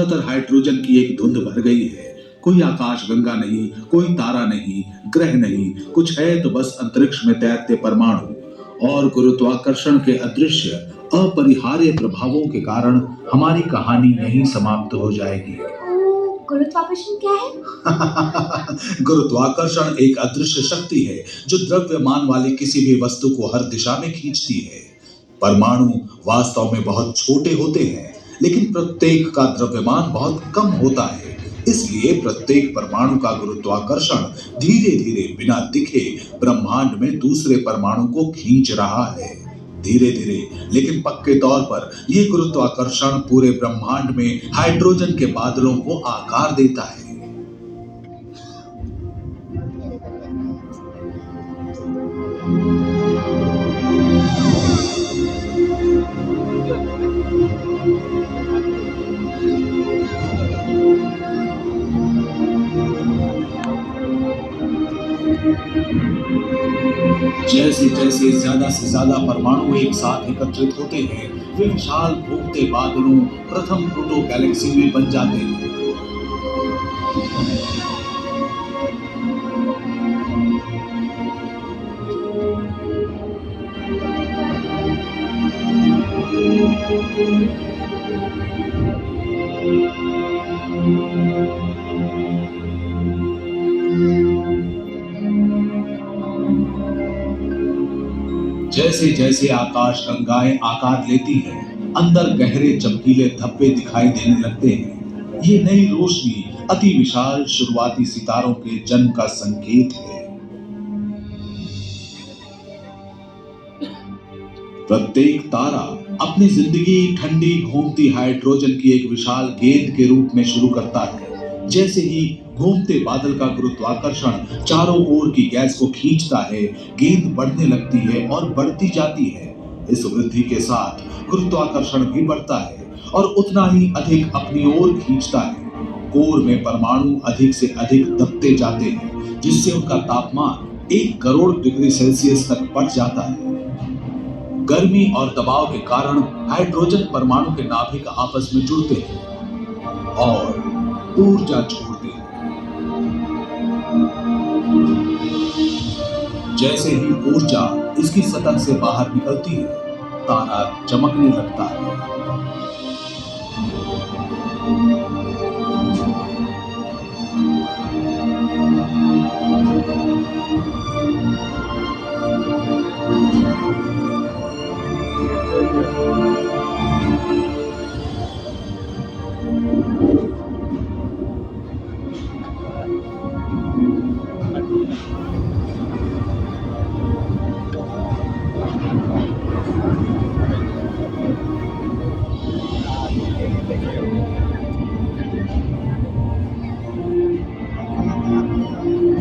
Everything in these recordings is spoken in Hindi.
ज्यादातर हाइड्रोजन की एक धुंध भर गई है। कोई आकाश गंगा नहीं, कोई तारा नहीं, ग्रह नहीं, कुछ है तो बस अंतरिक्ष में तैरते परमाणु और गुरुत्वाकर्षण के अदृश्य अपरिहार्य प्रभावों के कारण हमारी कहानी यहीं समाप्त हो जाएगी। गुरुत्वाकर्षण क्या है? गुरुत्वाकर्षण एक अदृश्य शक्ति है जो द्रव्यमान वाली किसी भी वस्तु को हर दिशा में खींचती है। परमाणु वास्तव में बहुत छोटे होते हैं, लेकिन प्रत्येक का द्रव्यमान बहुत कम होता है। इसलिए प्रत्येक परमाणु का गुरुत्वाकर्षण धीरे धीरे बिना दिखे ब्रह्मांड में दूसरे परमाणु को खींच रहा है। धीरे धीरे लेकिन पक्के तौर पर यह गुरुत्वाकर्षण पूरे ब्रह्मांड में हाइड्रोजन के बादलों को आकार देता है। जैसे जैसे ज्यादा से ज्यादा परमाणु एक साथ एकत्रित होते हैं, वे विशाल घूमते बादलों प्रथम प्लूटो गैलेक्सी में बन जाते हैं। जैसे जैसे आकाश गंगाएं आकार लेती हैं, अंदर गहरे चमकीले धब्बे दिखाई देने लगते हैं। ये नई रोशनी अति विशाल शुरुआती सितारों के जन्म का संकेत है। प्रत्येक तारा अपनी जिंदगी ठंडी घूमती हाइड्रोजन की एक विशाल गेंद के रूप में शुरू करता है। जैसे ही घूमते बादल का गुरुत्वाकर्षण चारों ओर की गैस को खींचता है, गेंद बढ़ने लगती है और बढ़ती जाती है। इस वृद्धि के साथ गुरुत्वाकर्षण भी बढ़ता है और उतना ही अधिक अपनी ओर खींचता है। कोर में परमाणु अधिक से अधिक दबते जाते हैं, जिससे उनका तापमान 1 करोड़ डिग्री सेल्सियस तक बढ़ जाता है। गर्मी और दबाव के कारण हाइड्रोजन परमाणु के नाभिक आपस में जुड़ते हैं और ऊर्जा छोड़ते हैं। जैसे ही ऊर्जा इसकी सतह से बाहर निकलती है, तारा चमकने लगता है।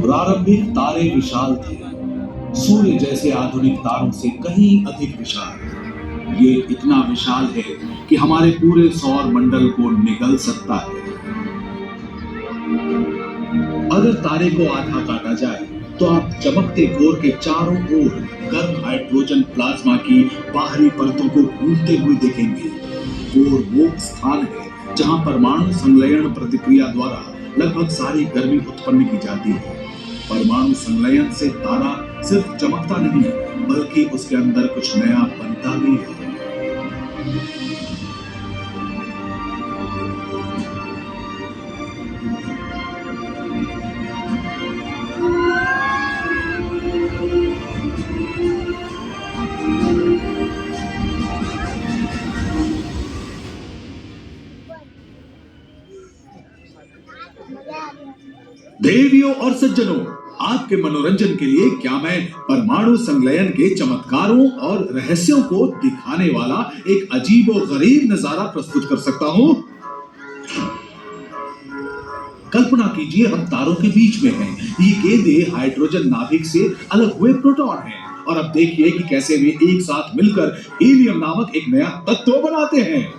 प्रारंभिक तारे विशाल थे, सूर्य जैसे आधुनिक तारों से कहीं अधिक विशाल। ये इतना विशाल है कि हमारे पूरे सौर मंडल को निगल सकता है। अगर तारे को आधा काटा जाए तो आप चमकते कोर के चारों ओर गर्म हाइड्रोजन प्लाज्मा की बाहरी परतों को घूमते हुए देखेंगे। कोर वो स्थान है जहां परमाणु संलयन प्रतिक्रिया द्वारा लगभग सारी गर्मी उत्पन्न की जाती है। परमाणु संलयन से तारा सिर्फ चमकता नहीं, बल्कि उसके अंदर कुछ नया बनता भी है। देवियों और सज्जनों, आपके मनोरंजन के लिए क्या मैं परमाणु संलयन के चमत्कारों और रहस्यों को दिखाने वाला एक अजीबोगरीब नजारा प्रस्तुत कर सकता हूं। कल्पना कीजिए, हम तारों के बीच में हैं। ये गेंदें हाइड्रोजन नाभिक से अलग हुए प्रोटॉन हैं और अब देखिए कि कैसे वे एक साथ मिलकर हीलियम नामक एक नया तत्व बनाते हैं।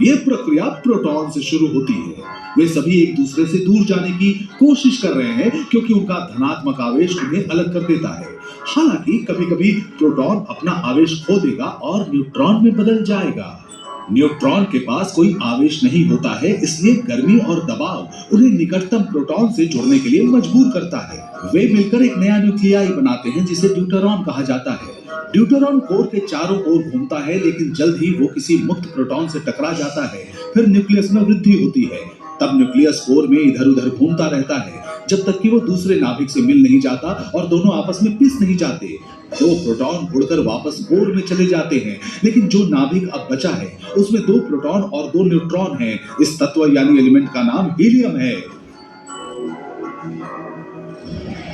यह प्रक्रिया प्रोटॉन से शुरू होती है। वे सभी एक दूसरे से दूर जाने की कोशिश कर रहे हैं क्योंकि उनका धनात्मक आवेश उन्हें अलग कर देता है। हालांकि कभी-कभी प्रोटॉन अपना आवेश खो देगा और न्यूट्रॉन में बदल जाएगा। न्यूट्रॉन के पास कोई आवेश नहीं होता है, इसलिए गर्मी और दबाव उन्हें निकटतम प्रोटॉन से जुड़ने के लिए मजबूर करता है। वे मिलकर एक नया न्यूक्लियाई बनाते हैं जिसे ड्यूटेरॉन कहा जाता है। ड्यूटेरॉन कोर के चारों ओर घूमता है, लेकिन जल्द ही वो किसी मुक्त प्रोटॉन से टकरा जाता है। फिर न्यूक्लियस में वृद्धि होती है। तब न्यूक्लियस कोर में इधर उधर घूमता रहता है जब तक कि वो दूसरे नाभिक से मिल नहीं जाता और दोनों आपस में पिस नहीं जाते। दो प्रोटॉन उड़कर वापस कोर में चले जाते हैं, लेकिन जो नाभिक अब बचा है उसमें 2 प्रोटॉन और 2 न्यूट्रॉन हैं। इस तत्व यानी एलिमेंट का नाम हीलियम है।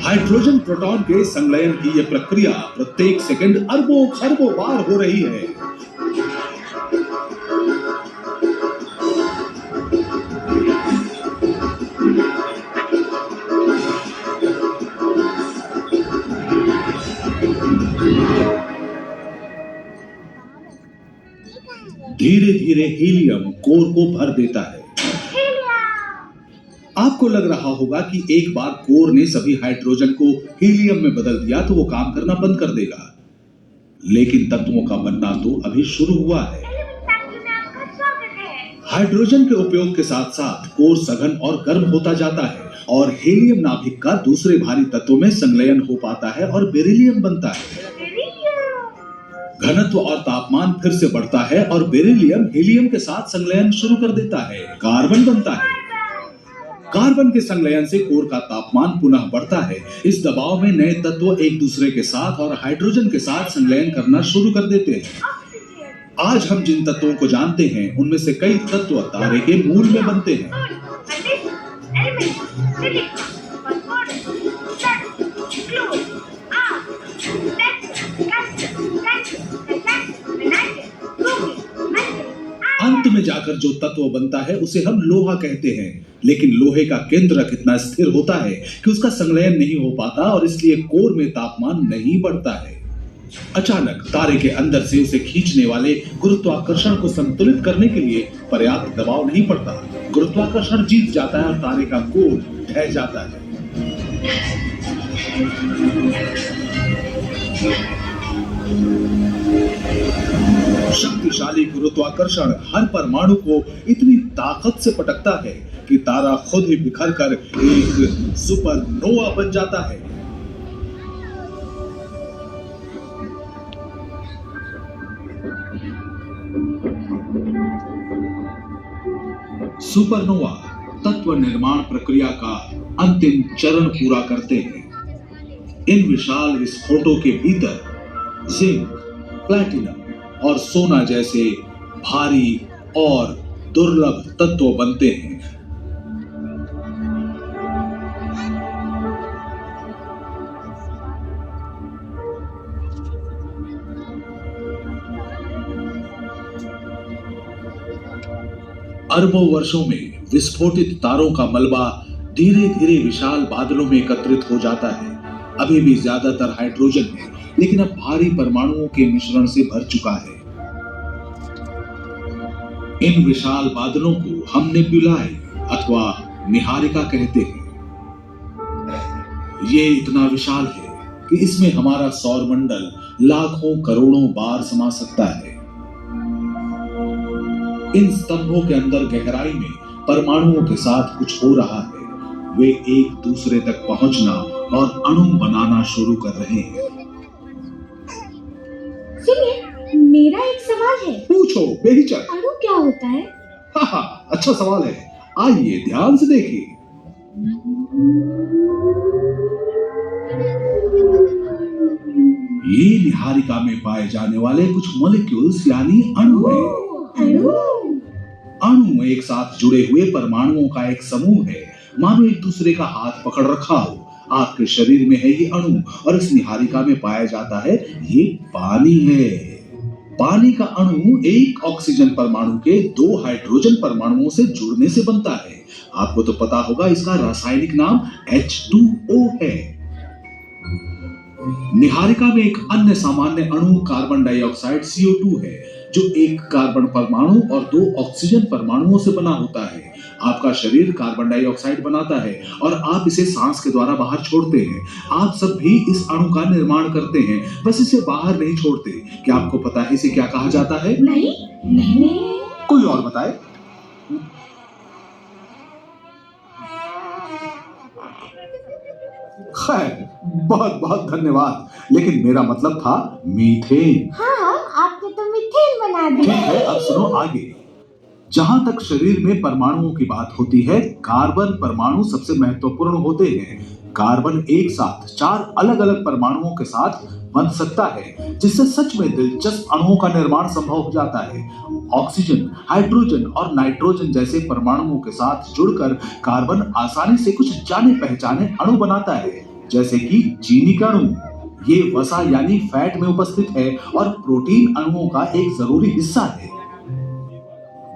हाइड्रोजन प्रोटॉन के संलयन की यह प्रक्रिया प्रत्येक सेकंड अरबों खरबों बार हो रही है। धीरे धीरे हीलियम कोर को भर देता है। आपको लग रहा होगा कि एक बार कोर ने सभी हाइड्रोजन को हीलियम में बदल दिया तो वो काम करना बंद कर देगा, लेकिन तत्वों का बनना तो अभी शुरू हुआ है। हाइड्रोजन के उपयोग के साथ साथ कोर सघन और गर्म होता जाता है और हीलियम नाभिक का दूसरे भारी तत्वों में संलयन हो पाता है और बेरिलियम बनता है। घनत्व और तापमान फिर से बढ़ता है और बेरिलियम हीलियम के साथ संलयन शुरू कर देता है। कार्बन बनता है। कार्बन के संलयन से कोर का तापमान पुनः बढ़ता है। इस दबाव में नए तत्व एक दूसरे के साथ और हाइड्रोजन के साथ संलयन करना शुरू कर देते हैं। आज हम जिन तत्वों को जानते हैं उनमें से कई तत्व तारे के मूल में बनते हैं। अंत में जाकर जो तत्व बनता है उसे हम लोहा कहते हैं, लेकिन लोहे का केंद्रक इतना स्थिर होता है कि उसका संलयन नहीं हो पाता और इसलिए कोर में तापमान नहीं बढ़ता है। अचानक तारे के अंदर से उसे खींचने वाले गुरुत्वाकर्षण को संतुलित करने के लिए पर्याप्त दबाव नहीं पड़ता। गुरुत्वाकर्षण जीत जाता है और तारे का कोर ढह जाता है। शक्तिशाली गुरुत्वाकर्षण हर परमाणु को इतनी ताकत से पटकता है कि तारा खुद ही बिखरकर एक सुपरनोवा बन जाता है। सुपरनोवा तत्व निर्माण प्रक्रिया का अंतिम चरण पूरा करते हैं। इन विशाल विस्फोटों के भीतर जिंक, प्लैटिनम और सोना जैसे भारी और दुर्लभ तत्व बनते हैं। अरबों वर्षों में विस्फोटित तारों का मलबा धीरे धीरे विशाल बादलों में एकत्रित हो जाता है। अभी भी ज्यादातर हाइड्रोजन है, लेकिन अब भारी परमाणुओं के मिश्रण से भर चुका है। इन विशाल बादलों को हम नेबुलाई अथवा निहारिका कहते हैं। ये इतना विशाल है कि इसमें हमारा सौरमंडल लाखों करोड़ों बार समा सकता है। इन स्तंभों के अंदर गहराई में परमाणुओं के साथ कुछ हो रहा है। वे एक दूसरे तक पहुंचना और अणु बनाना शुरू कर रहे हैं। सुनिए, मेरा एक सवाल है। पूछो बेहिचक। अणु क्या होता है? हाँ, अच्छा सवाल है। आइए ध्यान से देखिए। ये निहारिका में पाए जाने वाले कुछ मॉलिक्यूल्स यानी अणु हैं। अणु एक साथ जुड़े हुए परमाणुओं का एक समूह है, मानो एक दूसरे का हाथ पकड़ रखा हो। आपके शरीर में है ये अणु और इस निहारिका में पाया जाता है ये पानी है। पानी का अणु एक ऑक्सीजन परमाणु के 2 हाइड्रोजन परमाणुओं से जुड़ने से बनता है। आपको तो पता होगा इसका रासायनिक नाम H2O है। निहारिका में एक अन्य सामान्य अणु कार्बन डाइऑक्साइड CO2 है, जो एक कार्बन परमाणु और 2 ऑक्सीजन परमाणुओं से बना होता है। आपका शरीर कार्बन डाइऑक्साइड बनाता है और आप इसे सांस के द्वारा बाहर छोड़ते हैं। आप सब भी इस अणु का निर्माण करते हैं, बस इसे बाहर नहीं छोड़ते। क्या आपको पता है इसे क्या कहा जाता है? नहीं। कोई और बताए। खैर, बहुत बहुत धन्यवाद, लेकिन मेरा मतलब था मीथेन। हाँ, आपने तो मीथेन बना ठीक दिया। है, अब सुनो आगे। जहां तक शरीर में परमाणुओं की बात होती है, कार्बन परमाणु सबसे महत्वपूर्ण होते हैं। कार्बन एक साथ 4 अलग-अलग परमाणुओं के साथ बंध सकता है, जिससे सच में दिलचस्प अणुओं का निर्माण संभव हो जाता है। ऑक्सीजन, हाइड्रोजन और नाइट्रोजन जैसे परमाणुओं के साथ जुड़कर कार्बन आसानी से कुछ जाने-पहचाने अणु बनाता है, जैसे कि चीनी का अणु। ये वसा यानी फैट में उपस्थित है और प्रोटीन अणुओं का एक जरूरी हिस्सा है।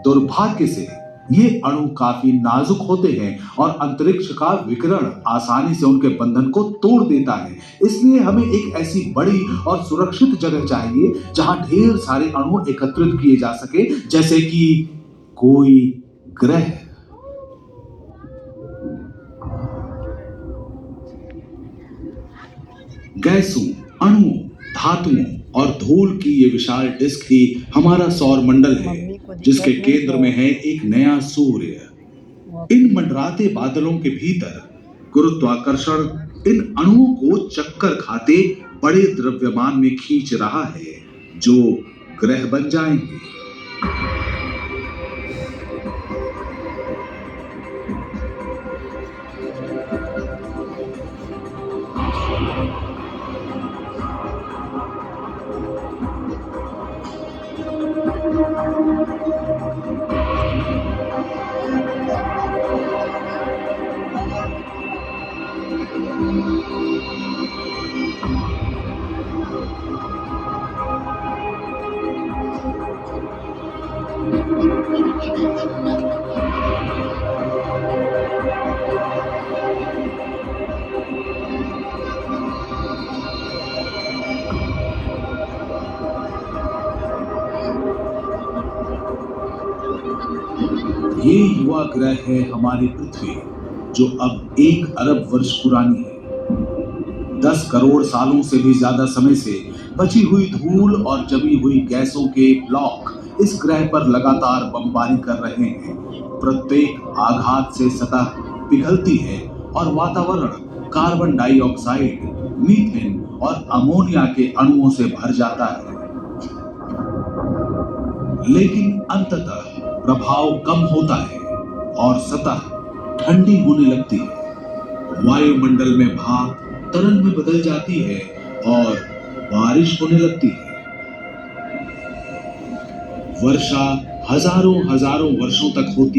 दुर्भाग्य से ये अणु काफी नाजुक होते हैं और अंतरिक्ष का विकिरण आसानी से उनके बंधन को तोड़ देता है। इसलिए हमें एक ऐसी बड़ी और सुरक्षित जगह चाहिए जहां ढेर सारे अणु एकत्रित किए जा सके, जैसे कि कोई ग्रह। गैसों, अणुओं, धातुओं और धूल की ये विशाल डिस्क ही हमारा सौर मंडल है, जिसके केंद्र में है एक नया सूर्य। इन मंडराते बादलों के भीतर गुरुत्वाकर्षण इन अणुओं को चक्कर खाते बड़े द्रव्यमान में खींच रहा है, जो ग्रह बन जाएंगे। ये युवा ग्रह है हमारी पृथ्वी, जो अब 1 अरब वर्ष पुरानी है। 10 करोड़ सालों से भी ज्यादा समय से बची हुई धूल और जमी हुई गैसों के ब्लॉक इस ग्रह पर लगातार बमबारी कर रहे हैं। प्रत्येक आघात से सतह पिघलती है और वातावरण कार्बन डाइऑक्साइड, मीथेन और अमोनिया के अणुओं से भर जाता है। लेकिन अंततः प्रभाव कम होता है और सतह ठंडी होने लगती है। वायुमंडल में भाप तरल में बदल जाती है और बारिश होने लगती है। वर्षा हजारों हजारों वर्षों तक होती